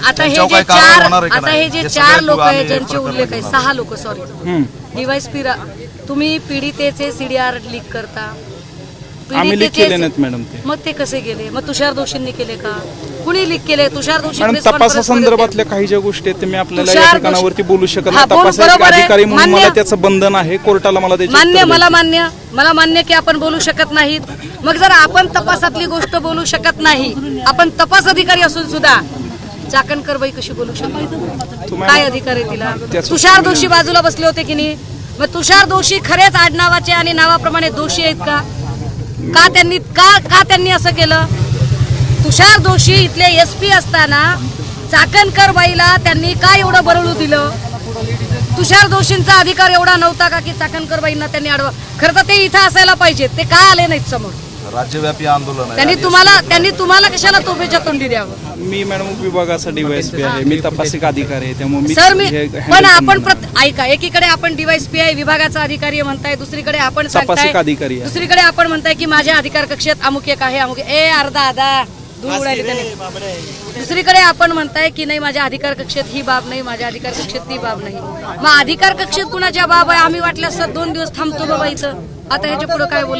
आता हे जे चार लोक आहेत ज्यांचे उल्लेख आहे, 6 लोक, सॉरी, डीवायएसपी तुम्ही पीडितेचे सीडीआर लीक करता, आम्ही लीक केले नाहीत मॅडम ते. मग ते कसे गेले? मग तुषार दोषींनी केले का? कुणी लीक केले? तुषार दोषी मॅडम तपासासंदर्भातल्या काही ज्या गोष्टी आहेत ते मी आपल्याला या ठिकाणावरती बोलू शकत नाही. तपासाचे अधिकारी म्हणून मला त्याचं बंधन आहे, कोर्टाला मला त्याची मान्य, मला मान्य की आपण बोलू शकत नाहीत. मग जर आपण तपासातली गोष्ट बोलू शकत नाही, आपण तपास अधिकारी असून सुद्धा चाकणकर बाई कशी बोलू शकतो? काय अधिकार आहे तिला? तुषार दोषी बाजूला बसले होते की नाही? मग तुषार दोषी खरेच आडनावाचे आणि नावाप्रमाणे दोषी आहेत का? का त्यांनी असं केलं? तुषार दोषी इथले एसपी असताना चाकणकर बाईला त्यांनी काय एवढं बरळू दिलं? तुषार दोषींचा अधिकार एवढा नव्हता का की चाकणकर बाईंना त्यांनी अडवा? खरं तर ते इथं असायला पाहिजेत, ते का आले नाहीत समोर? राज्यव्यापी आंदोलन त्यांनी तुम्हाला कशाला तोफेच्या तोंडी द्यावं? मी मॅडम विभागाचा डीवायएसपी आहे, मी तपासिक अधिकारी आहे, त्यामुळे सर पण आपण ऐका, एकीकडे आपण डीवायएसपी आहे, विभागाचा अधिकारी म्हणताय, दुसरीकडे आपण तपासिक अधिकारी आहे, दुसरीकडे आपण म्हणताय की माझ्या अधिकार कक्षेत अमुक एक आहे, अमुक अर्धा दूर उडाली त्याने. दुसरीकडे आपण म्हणताय की नाही माझ्या अधिकार कक्षेत ही बाब नाही, माझ्या अधिकार कक्षेत ती बाब नाही. मग अधिकार कक्षेत कुणाच्या बाब आहे? आम्ही वाटल्यास 2 दिवस थांबतो बाबा इथं. आता ह्याच्या पुढे काय बोलायचं?